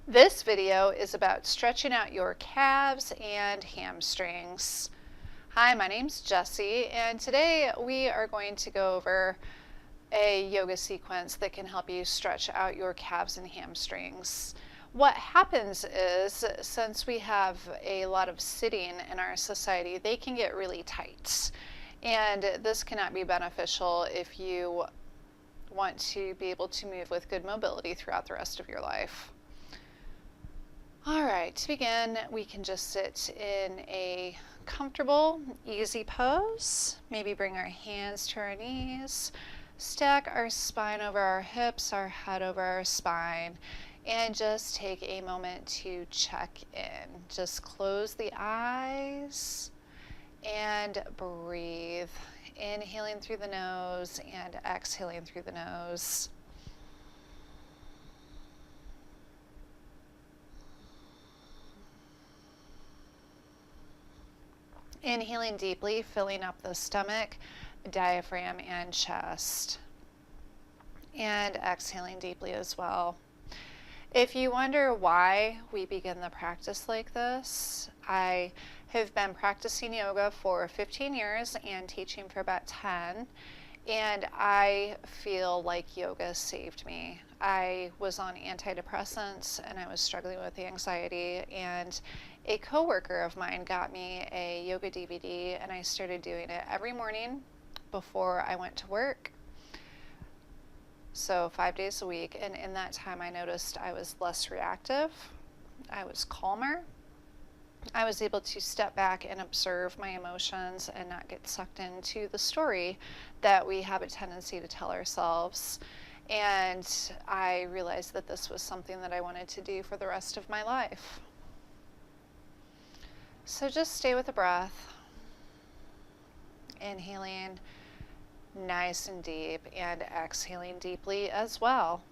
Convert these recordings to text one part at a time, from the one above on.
This video is about stretching out your calves and hamstrings. Hi, my name's Jessie, and today we are going to go over a yoga sequence that can help you stretch out your calves and hamstrings. What happens is, since we have a lot of sitting in our society, they can get really tight. And this cannot be beneficial if you want to be able to move with good mobility throughout the rest of your life. All right, to begin, we can just sit in a comfortable, easy pose. Maybe bring our hands to our knees, stack our spine over our hips, our head over our spine, and just take a moment to check in. Just close the eyes and breathe. Inhaling through the nose and exhaling through the nose. Inhaling deeply, filling up the stomach, diaphragm, and chest. And exhaling deeply as well. If you wonder why we begin the practice like this, I have been practicing yoga for 15 years and teaching for about 10, and I feel like yoga saved me. I was on antidepressants and I was struggling with anxiety, and a coworker of mine got me a yoga DVD, and I started doing it every morning before I went to work. So 5 days a week, and in that time I noticed I was less reactive, I was calmer, I was able to step back and observe my emotions and not get sucked into the story that we have a tendency to tell ourselves. And I realized that this was something that I wanted to do for the rest of my life. So just stay with the breath, inhaling nice and deep and exhaling deeply as well.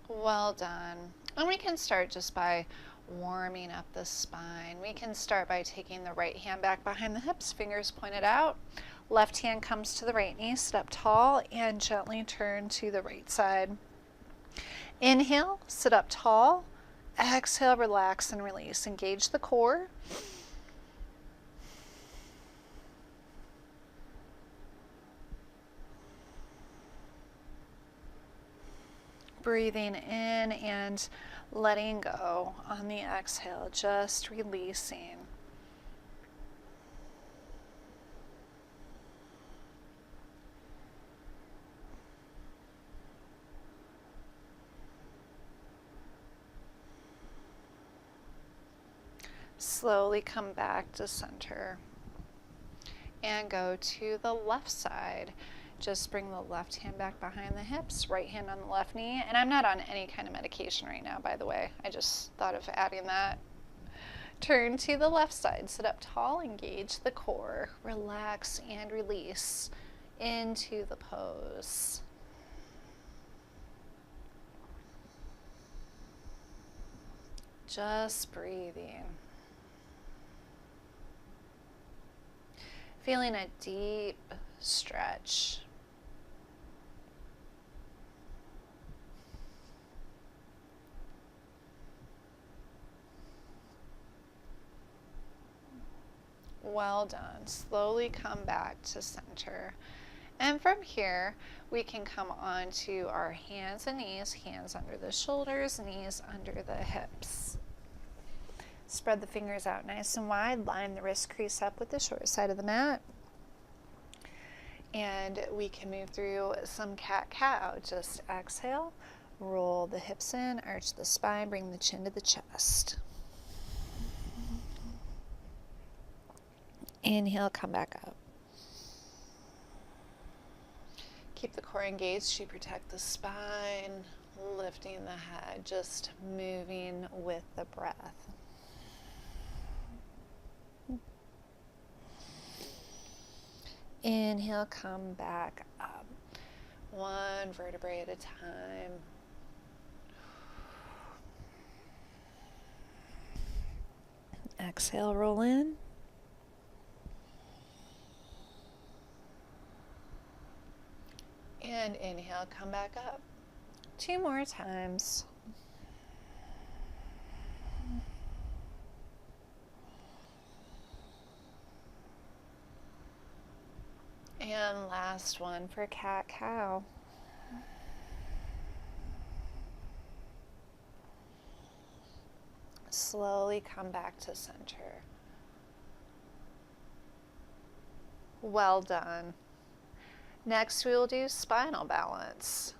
Well done. And we can start just by warming up the spine. We can start by taking the right hand back behind the hips, fingers pointed out. Left hand comes to the right knee, sit up tall, and gently turn to the right side. Inhale, sit up tall. Exhale, relax and release. Engage the core. Breathing in and letting go on the exhale, just releasing. Slowly come back to center and go to the left side. Just bring the left hand back behind the hips, right hand on the left knee. And I'm not on any kind of medication right now, by the way. I just thought of adding that. Turn to the left side, sit up tall, engage the core, relax and release into the pose. Just breathing. Feeling a deep stretch. Well done. Slowly come back to center. And from here, we can come onto our hands and knees, hands under the shoulders, knees under the hips. Spread the fingers out nice and wide, line the wrist crease up with the short side of the mat. And we can move through some cat-cow. Just exhale, roll the hips in, arch the spine, bring the chin to the chest. Inhale, come back up. Keep the core engaged to protect the spine, lifting the head, just moving with the breath. Inhale, come back up. 1 one vertebrae at a time. Exhale, roll in. And inhale, come back up. 2 more times. And last one for cat-cow. Slowly come back to center. Well done. Next, we will do spinal balance.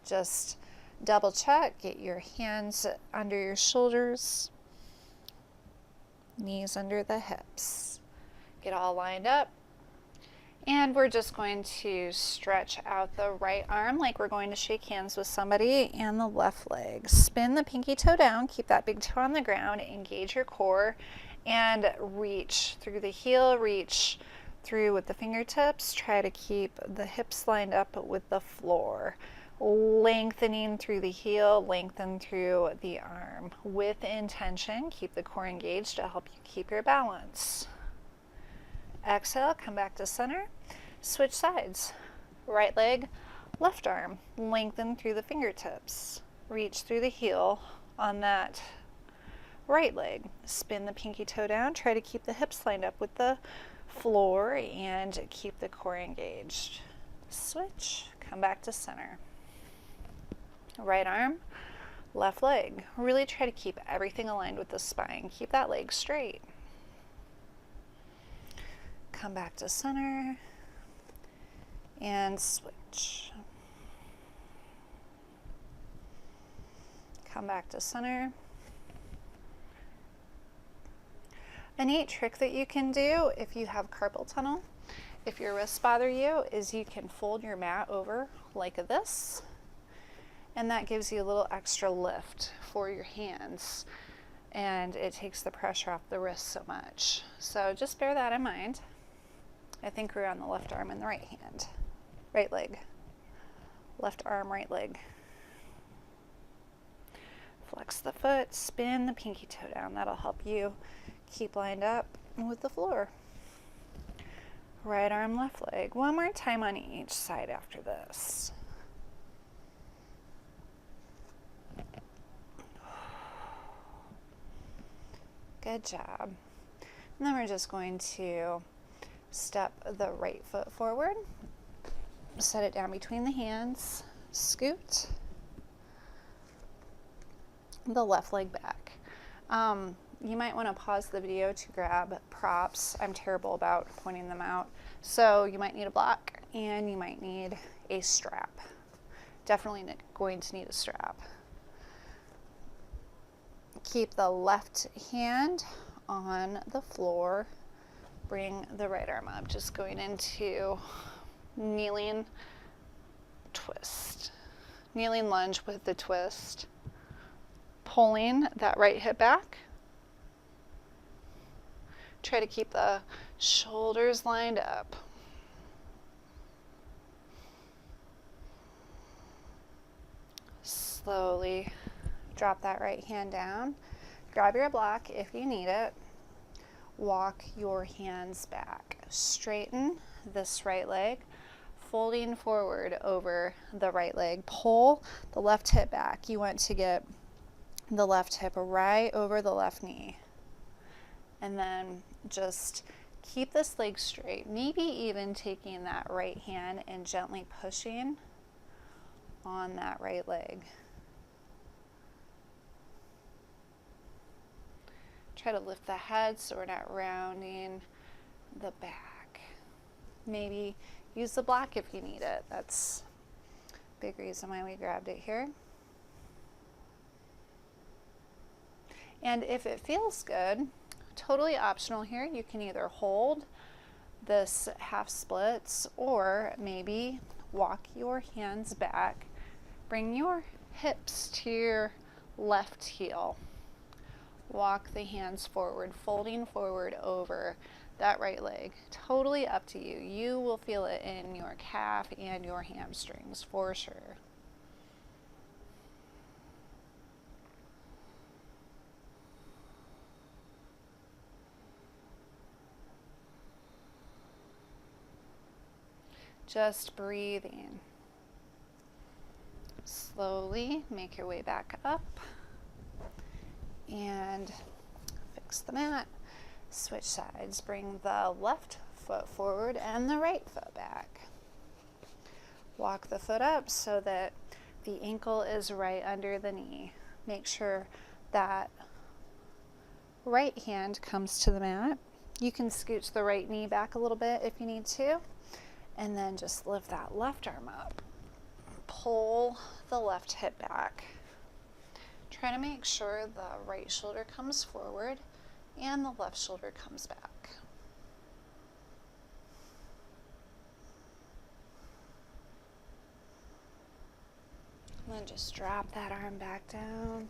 Just double check, get your hands under your shoulders, knees under the hips. Get all lined up. And we're just going to stretch out the right arm like we're going to shake hands with somebody, and the left leg. Spin the pinky toe down, keep that big toe on the ground, engage your core, and reach through the heel, reach through with the fingertips. Try to keep the hips lined up with the floor. Lengthening through the heel, lengthen through the arm. With intention, keep the core engaged to help you keep your balance. Exhale, come back to center. Switch sides. Right leg, left arm. Lengthen through the fingertips. Reach through the heel on that right leg. Spin the pinky toe down. Try to keep the hips lined up with the floor and keep the core engaged. Switch, come back to center. Right arm, left leg. Really try to keep everything aligned with the spine. Keep that leg straight. Come back to center and switch. Come back to center. A neat trick that you can do if you have carpal tunnel, if your wrists bother you, is you can fold your mat over like this, and that gives you a little extra lift for your hands, and it takes the pressure off the wrist so much. So just bear that in mind. I think we're on the left arm and the right hand. Right leg. Left arm, right leg. Flex the foot, spin the pinky toe down. That'll help you keep lined up with the floor. Right arm, left leg. One more time on each side after this. Good job. And then we're just going to step the right foot forward, set it down between the hands, scoot the left leg back. You might want to pause the video to grab props. I'm terrible about pointing them out. So you might need a block and you might need a strap. Definitely going to need a strap. Keep the left hand on the floor. Bring the right arm up, just going into kneeling twist. Kneeling lunge with the twist. Pulling that right hip back. Try to keep the shoulders lined up. Slowly drop that right hand down. Grab your block if you need it. Walk your hands back. Straighten this right leg, folding forward over the right leg. Pull the left hip back. You want to get the left hip right over the left knee. And then just keep this leg straight. Maybe even taking that right hand and gently pushing on that right leg. Try to lift the head so we're not rounding the back. Maybe use the block if you need it. That's a big reason why we grabbed it here. And if it feels good, totally optional here, you can either hold this half splits or maybe walk your hands back. Bring your hips to your left heel. Walk the hands forward, folding forward over that right leg. Totally up to you. You will feel it in your calf and your hamstrings for sure. Just breathing. Slowly make your way back up and fix the mat. Switch sides. Bring the left foot forward and the right foot back. Walk the foot up so that the ankle is right under the knee. Make sure that right hand comes to the mat. You can scooch the right knee back a little bit if you need to. And then just lift that left arm up. Pull the left hip back. Try to make sure the right shoulder comes forward and the left shoulder comes back. And then just drop that arm back down.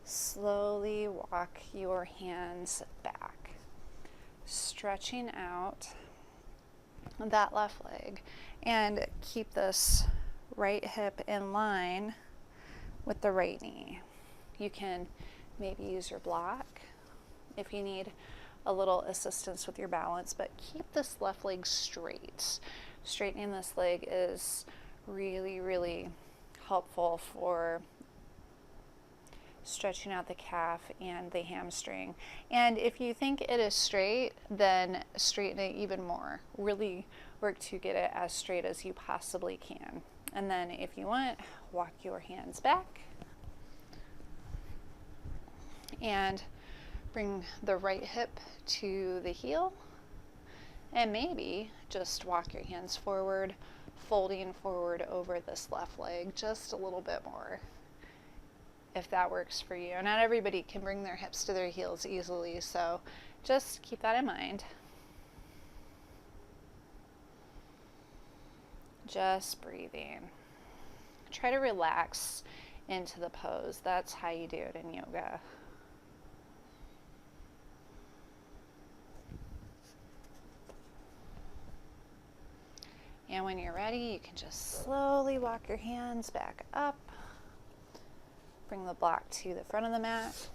Slowly walk your hands back. Stretching out that left leg, and keep this right hip in line with the right knee. You can maybe use your block if you need a little assistance with your balance, but keep this left leg straight. Straightening this leg is really, really helpful for stretching out the calf and the hamstring. And if you think it is straight, then straighten it even more. Really work to get it as straight as you possibly can. And then if you want, walk your hands back and bring the right hip to the heel, and maybe just walk your hands forward, folding forward over this left leg just a little bit more, if that works for you. Not everybody can bring their hips to their heels easily, so just keep that in mind. Just breathing. Try to relax into the pose. That's how you do it in yoga. And when you're ready, you can just slowly walk your hands back up. Bring the block to the front of the mat.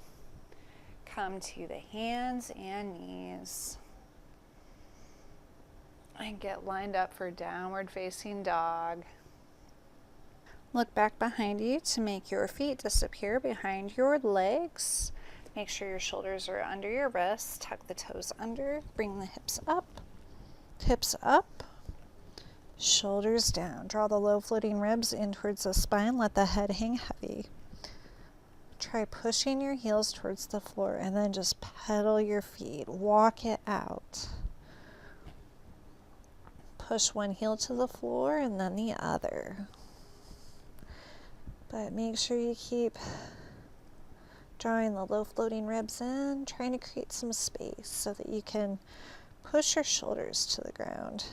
Come to the hands and knees. And get lined up for downward facing dog. Look back behind you to make your feet disappear behind your legs. Make sure your shoulders are under your wrists. Tuck the toes under. Bring the hips up. Hips up. Shoulders down. Draw the low floating ribs in towards the spine. Let the head hang heavy. Try pushing your heels towards the floor and then just pedal your feet. Walk it out. Push one heel to the floor and then the other. But make sure you keep drawing the low floating ribs in, trying to create some space so that you can push your shoulders to the ground.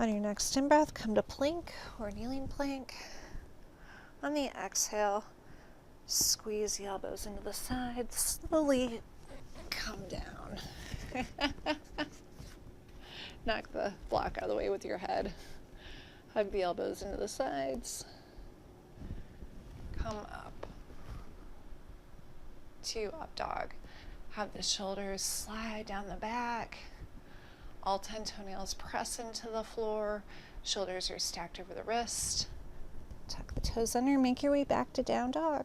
On your next in-breath, come to plank or kneeling plank. On the exhale, squeeze the elbows into the sides. Slowly come down. Knock the block out of the way with your head. Hug the elbows into the sides. Come up to up dog. Have the shoulders slide down the back. All 10 toenails press into the floor. Shoulders are stacked over the wrist. Tuck the toes under, make your way back to down dog.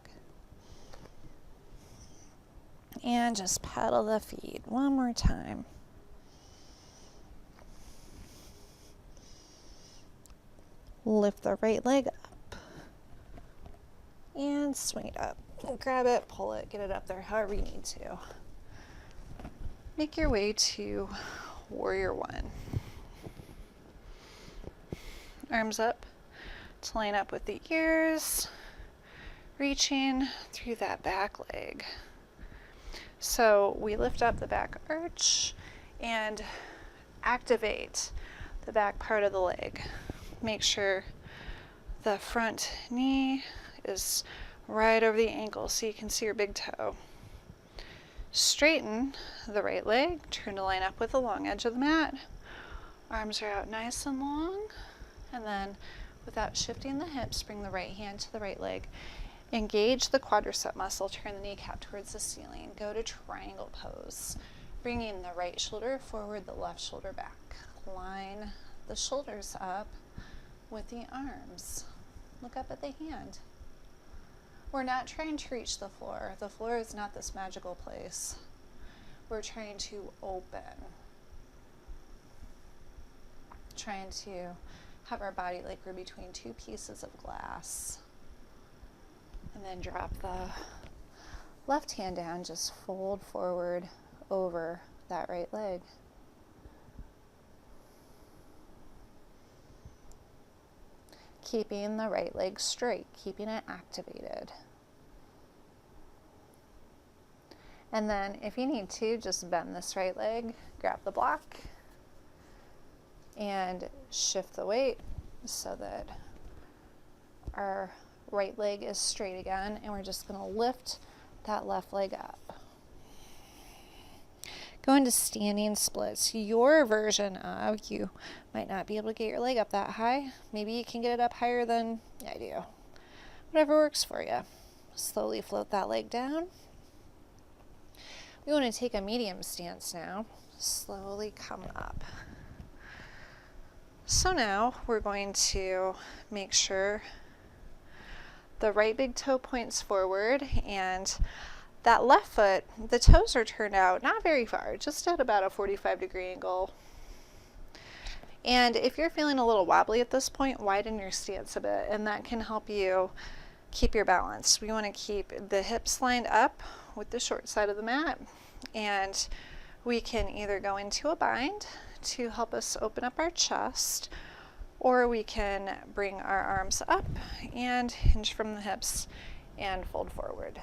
And just pedal the feet one more time. Lift the right leg up and swing it up. Grab it, pull it, get it up there however you need to. Make your way to warrior one. Arms up to line up with the ears, reaching through that back leg. So we lift up the back arch and activate the back part of the leg. Make sure the front knee is right over the ankle so you can see your big toe. Straighten the right leg, turn to line up with the long edge of the mat. Arms are out nice and long, and then without shifting the hips, bring the right hand to the right leg. Engage the quadricep muscle, turn the kneecap towards the ceiling. Go to triangle pose, bringing the right shoulder forward, the left shoulder back. Line the shoulders up with the arms. Look up at the hand. We're not trying to reach the floor. The floor is not this magical place. We're trying to open. Trying to have our body like we're between two pieces of glass. And then drop the left hand down, just fold forward over that right leg. Keeping the right leg straight, keeping it activated. And then if you need to, just bend this right leg, grab the block, and shift the weight so that our right leg is straight again, and we're just going to lift that left leg up. Go into standing splits. Your version of, you might not be able to get your leg up that high. Maybe you can get it up higher than I do. Whatever works for you. Slowly float that leg down. We want to take a medium stance now. Slowly come up. So now we're going to make sure the right big toe points forward, and that left foot, the toes are turned out not very far, just at about a 45-degree angle. And if you're feeling a little wobbly at this point, widen your stance a bit, and that can help you keep your balance. We want to keep the hips lined up with the short side of the mat, and we can either go into a bind to help us open up our chest, or we can bring our arms up and hinge from the hips and fold forward.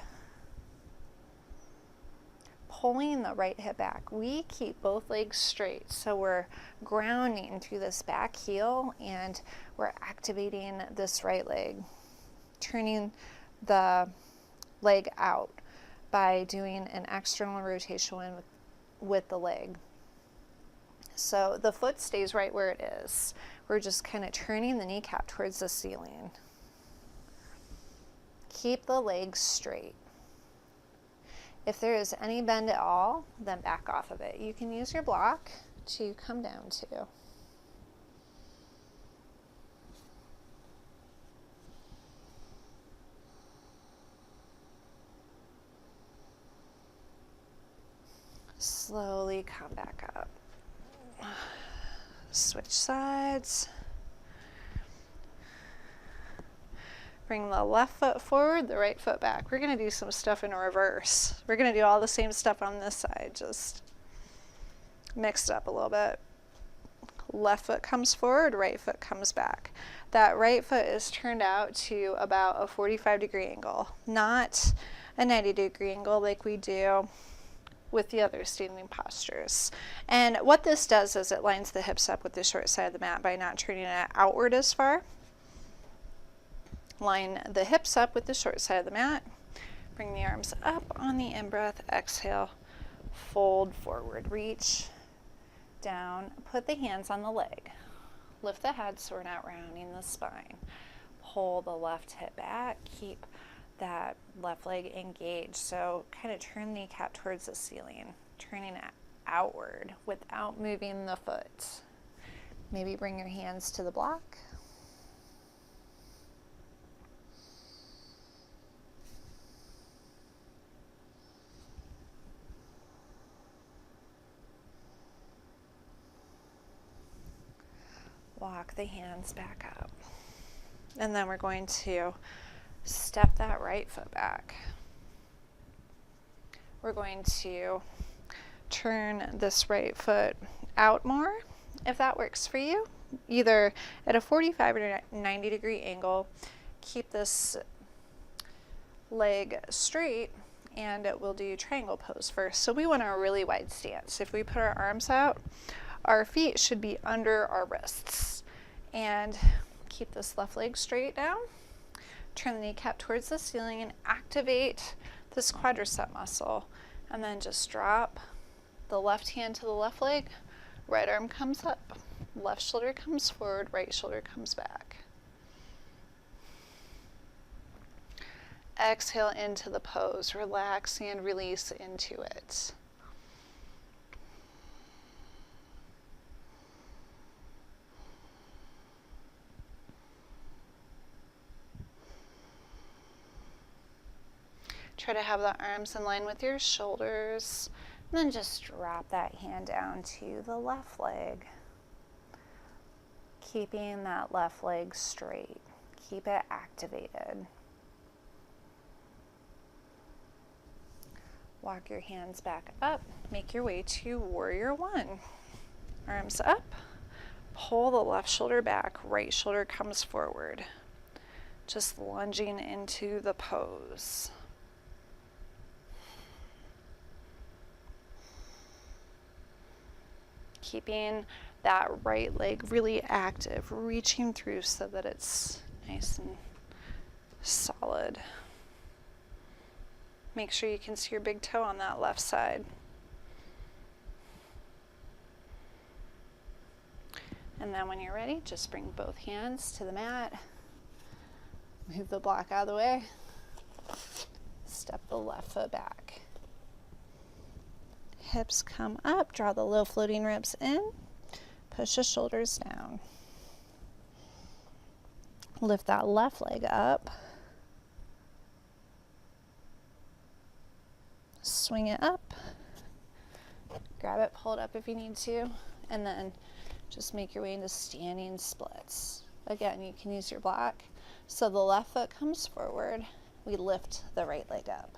Pulling the right hip back. We keep both legs straight, so we're grounding through this back heel, and we're activating this right leg, turning the leg out by doing an external rotation with the leg. So the foot stays right where it is. We're just kind of turning the kneecap towards the ceiling. Keep the legs straight. If there is any bend at all, then back off of it. You can use your block to come down to. Slowly come back up. Switch sides. Bring the left foot forward, the right foot back. We're going to do some stuff in reverse. We're going to do all the same stuff on this side, just mixed up a little bit. Left foot comes forward, right foot comes back. That right foot is turned out to about a 45-degree angle, not a 90-degree angle like we do with the other standing postures. And what this does is it lines the hips up with the short side of the mat by not turning it outward as far. Line the hips up with the short side of the mat. Bring the arms up on the in-breath. Exhale, fold forward. Reach down. Put the hands on the leg. Lift the head so we're not rounding the spine. Pull the left hip back. Keep that left leg engaged. So kind of turn the kneecap towards the ceiling, turning it outward without moving the foot. Maybe bring your hands to the block. Walk the hands back up. And then we're going to step that right foot back. We're going to turn this right foot out more, if that works for you, either at a 45 or 90-degree angle. Keep this leg straight, and we'll do triangle pose first. So we want a really wide stance. If we put our arms out, our feet should be under our wrists. And keep this left leg straight down. Turn the kneecap towards the ceiling and activate this quadricep muscle. And then just drop the left hand to the left leg, right arm comes up, left shoulder comes forward, right shoulder comes back. Exhale into the pose, relax and release into it. Try to have the arms in line with your shoulders, and then just drop that hand down to the left leg. Keeping that left leg straight. Keep it activated. Walk your hands back up. Make your way to Warrior One. Arms up. Pull the left shoulder back. Right shoulder comes forward. Just lunging into the pose. Keeping that right leg really active, reaching through so that it's nice and solid. Make sure you can see your big toe on that left side. And then when you're ready, just bring both hands to the mat. Move the block out of the way. Step the left foot back. Hips come up, draw the low floating ribs in, push the shoulders down. Lift that left leg up. Swing it up. Grab it, pull it up if you need to, and then just make your way into standing splits. Again, you can use your block. So the left foot comes forward, we lift the right leg up.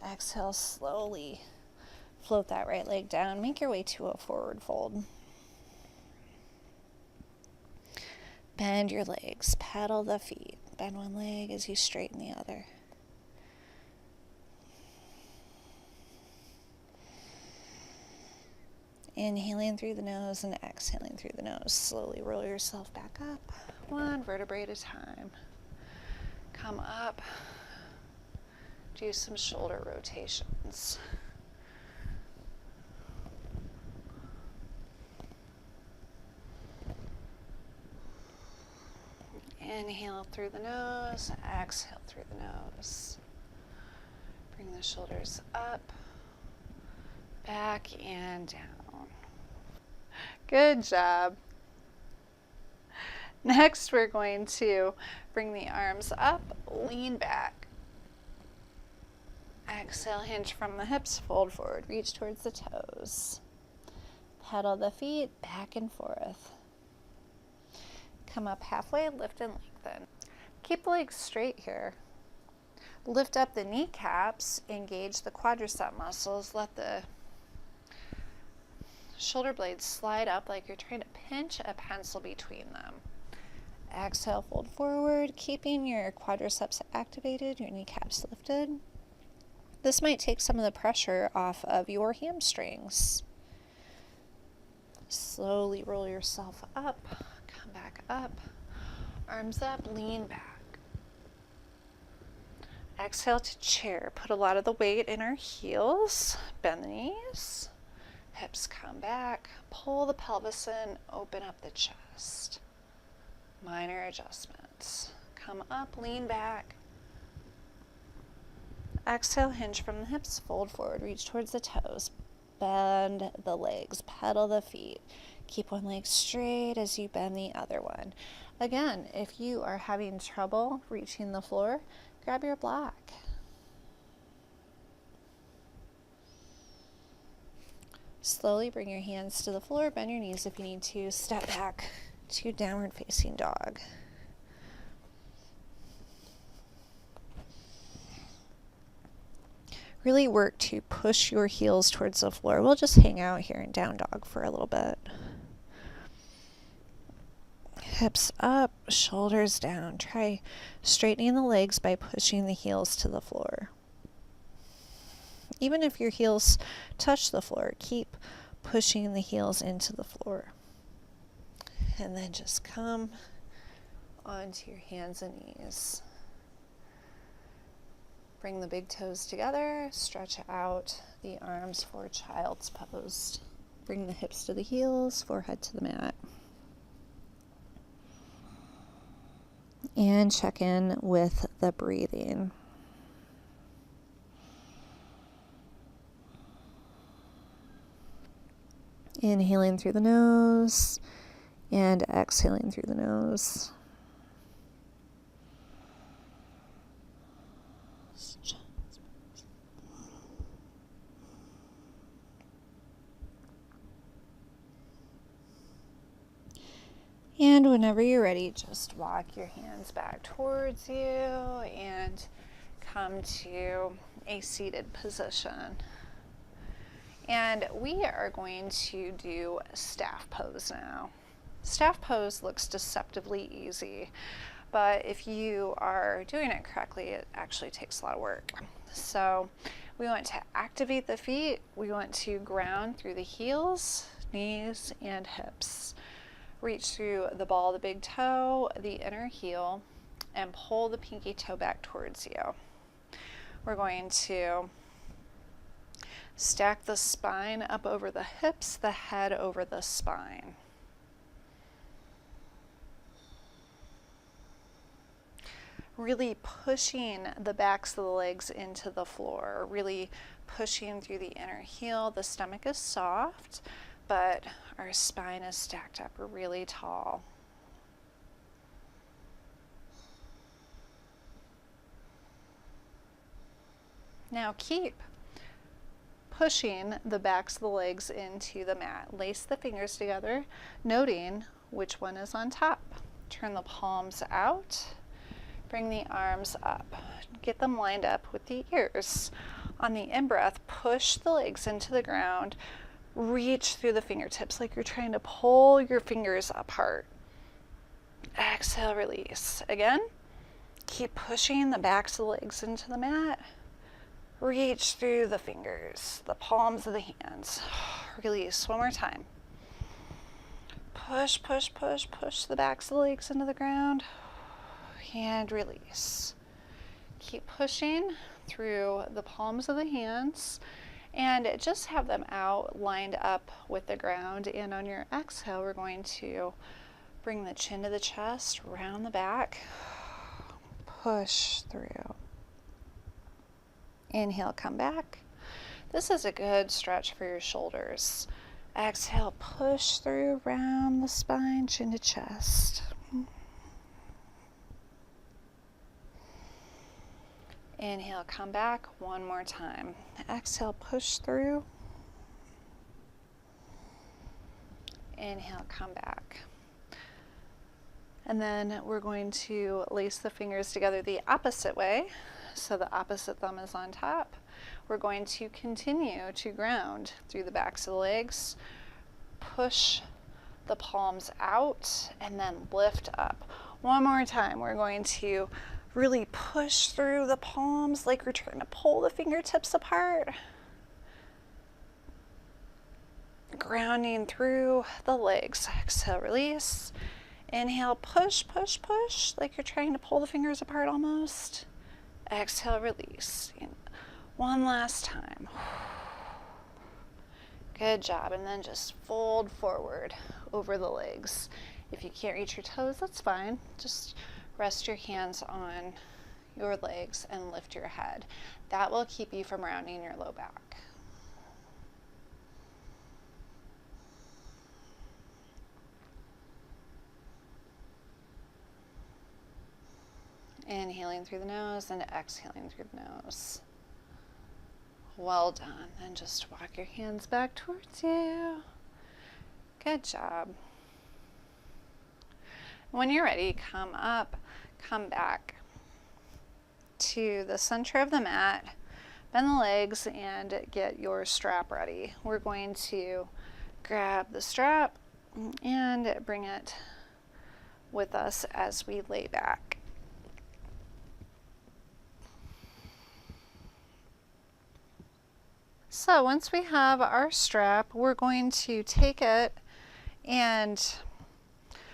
Exhale slowly. Float that right leg down. Make your way to a forward fold. Bend your legs. Pedal the feet. Bend one leg as you straighten the other. Inhaling through the nose and exhaling through the nose. Slowly roll yourself back up. One vertebrae at a time. Come up. Do some shoulder rotations. Inhale through the nose, exhale through the nose. Bring the shoulders up, back and down. Good job. Next, we're going to bring the arms up, lean back. Exhale, hinge from the hips, fold forward, reach towards the toes. Pedal the feet back and forth. Come up halfway, lift and lengthen. Keep the legs straight here. Lift up the kneecaps, engage the quadricep muscles, let the shoulder blades slide up like you're trying to pinch a pencil between them. Exhale, fold forward, keeping your quadriceps activated, your kneecaps lifted. This might take some of the pressure off of your hamstrings. Slowly roll yourself up, come back up, arms up, lean back. Exhale to chair. Put a lot of the weight in our heels. Bend the knees, hips come back, pull the pelvis in, open up the chest. Minor adjustments. Come up, lean back. Exhale, hinge from the hips, fold forward, reach towards the toes, bend the legs, pedal the feet. Keep one leg straight as you bend the other one. Again, if you are having trouble reaching the floor, grab your block. Slowly bring your hands to the floor, bend your knees if you need to, step back to downward facing dog. Really work to push your heels towards the floor. We'll just hang out here in down dog for a little bit. Hips up, shoulders down. Try straightening the legs by pushing the heels to the floor. Even if your heels touch the floor, keep pushing the heels into the floor. And then just come onto your hands and knees. Bring the big toes together, stretch out the arms for child's pose. Bring the hips to the heels, forehead to the mat. And check in with the breathing. Inhaling through the nose and exhaling through the nose. And whenever you're ready, just walk your hands back towards you and come to a seated position. And we are going to do staff pose now. Staff pose looks deceptively easy, but if you are doing it correctly, it actually takes a lot of work. So we want to activate the feet. We want to ground through the heels, knees, and hips. Reach through the ball of the big toe, the inner heel, and pull the pinky toe back towards you. We're going to stack the spine up over the hips, the head over the spine. Really pushing the backs of the legs into the floor, really pushing through the inner heel. The stomach is soft, but our spine is stacked up really tall. Now keep pushing the backs of the legs into the mat. Lace the fingers together, noting which one is on top. Turn the palms out. Bring the arms up. Get them lined up with the ears. On the in-breath, push the legs into the ground. Reach through the fingertips like you're trying to pull your fingers apart. Exhale, release. Again, keep pushing the backs of the legs into the mat. Reach through the fingers, the palms of the hands. Release one more time. Push, push, push, push the backs of the legs into the ground. And release. Keep pushing through the palms of the hands. And just have them out, lined up with the ground. And on your exhale, we're going to bring the chin to the chest, round the back, push through. Inhale, come back. This is a good stretch for your shoulders. Exhale, push through, round the spine, chin to chest. Inhale, come back one more time. Exhale, push through. Inhale, come back. And then we're going to lace the fingers together the opposite way. So the opposite thumb is on top. We're going to continue to ground through the backs of the legs. Push the palms out and then lift up. One more time. We're going to really push through the palms like we're trying to pull the fingertips apart. Grounding through the legs. Exhale, release. Inhale, push, push, push, like you're trying to pull the fingers apart almost. Exhale, release. One last time. Good job. And then just fold forward over the legs. If you can't reach your toes, that's fine. Just rest your hands on your legs and lift your head. That will keep you from rounding your low back. Inhaling through the nose and exhaling through the nose. Well done. And just walk your hands back towards you. Good job. When you're ready, come up, come back to the center of the mat, bend the legs, and get your strap ready. We're going to grab the strap and bring it with us as we lay back. So once we have our strap, we're going to take it and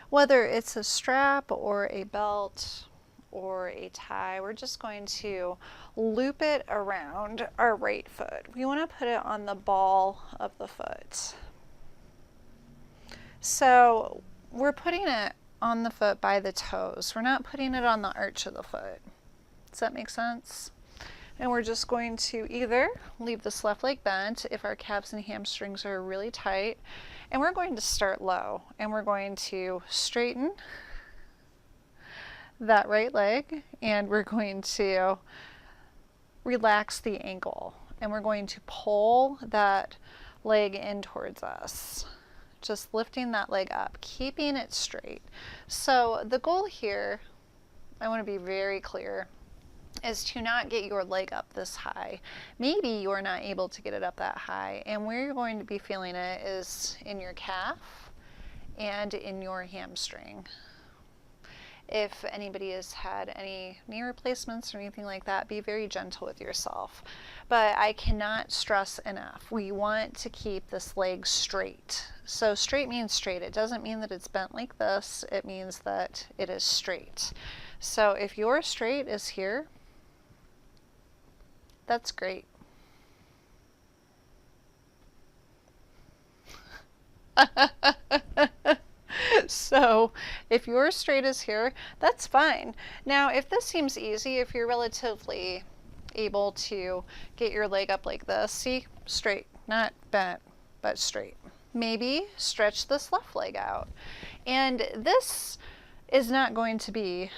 Whether it's a strap or a belt or a tie, we're just going to loop it around our right foot. We want to put it on the ball of the foot. So we're putting it on the foot by the toes. We're not putting it on the arch of the foot. Does that make sense? And we're just going to either leave this left leg bent if our calves and hamstrings are really tight, and we're going to start low, and we're going to straighten that right leg, and we're going to relax the ankle, and we're going to pull that leg in towards us. Just lifting that leg up, keeping it straight. So the goal here, I want to be very clear, is to not get your leg up this high. Maybe you're not able to get it up that high, and where you're going to be feeling it is in your calf and in your hamstring. If anybody has had any knee replacements or anything like that, be very gentle with yourself. But I cannot stress enough, we want to keep this leg straight. So straight means straight. It doesn't mean that it's bent like this. It means that it is straight. So if your straight is here, that's great. So if your straight is here, that's fine. Now, if this seems easy, if you're relatively able to get your leg up like this, see, straight, not bent, but straight. Maybe stretch this left leg out. And this is not going to be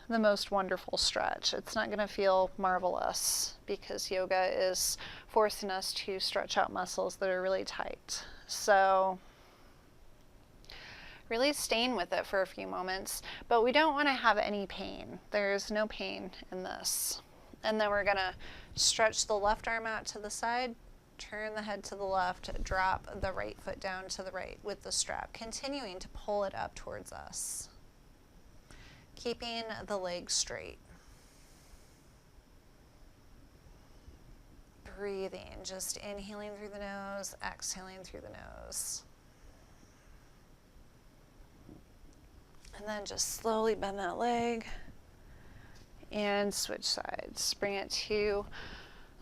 the most wonderful stretch. It's not going to feel marvelous because yoga is forcing us to stretch out muscles that are really tight. So really staying with it for a few moments, but we don't want to have any pain. There's no pain in this. And then we're going to stretch the left arm out to the side, turn the head to the left, drop the right foot down to the right with the strap, continuing to pull it up towards us, keeping the leg straight. Breathing, just inhaling through the nose, exhaling through the nose. And then just slowly bend that leg and switch sides. Bring it to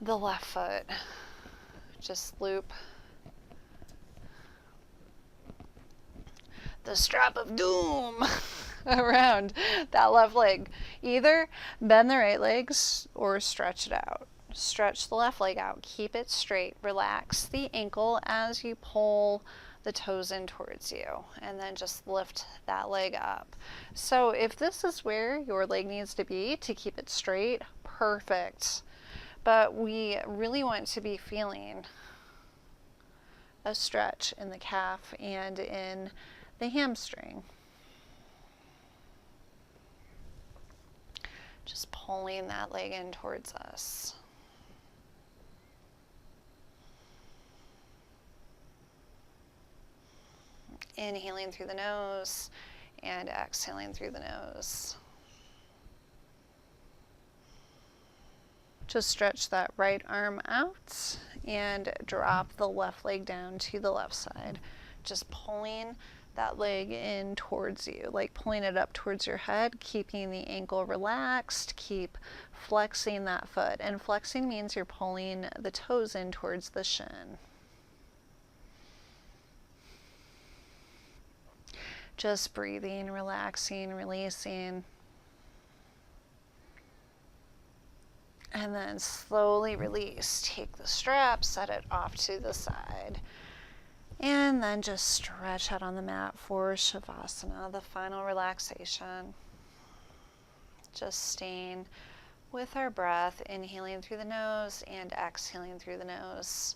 the left foot. Just loop the strap of doom around that left leg. Either bend the right legs or stretch it out. Stretch the left leg out. Keep it straight. Relax the ankle as you pull the toes in towards you, and then just lift that leg up. So if this is where your leg needs to be to keep it straight, perfect. But we really want to be feeling a stretch in the calf and in the hamstring. Just pulling that leg in towards us. Inhaling through the nose and exhaling through the nose. Just stretch that right arm out and drop the left leg down to the left side. Just pulling that leg in towards you, like pulling it up towards your head, keeping the ankle relaxed. Keep flexing that foot. And flexing means you're pulling the toes in towards the shin. Just breathing, relaxing, releasing. And then slowly release. Take the strap, set it off to the side. And then just stretch out on the mat for Shavasana, the final relaxation. Just staying with our breath, inhaling through the nose and exhaling through the nose.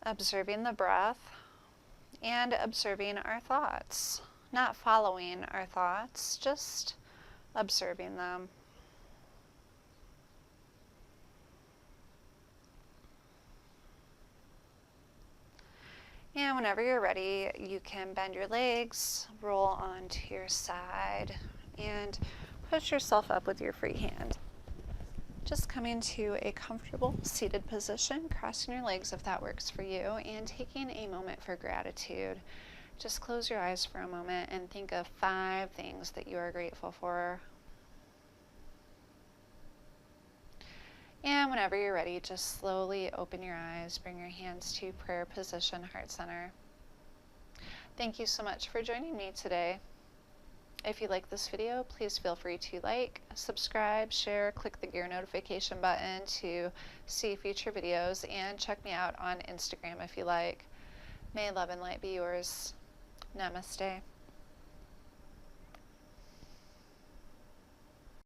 Observing the breath and observing our thoughts. Not following our thoughts, just observing them. And whenever you're ready, you can bend your legs, roll onto your side, and push yourself up with your free hand. Just coming to a comfortable seated position, crossing your legs if that works for you, and taking a moment for gratitude. Just close your eyes for a moment and think of 5 things that you are grateful for. And whenever you're ready, just slowly open your eyes, bring your hands to prayer position, heart center. Thank you so much for joining me today. If you like this video, please feel free to like, subscribe, share, click the gear notification button to see future videos, and check me out on Instagram if you like. May love and light be yours. Namaste.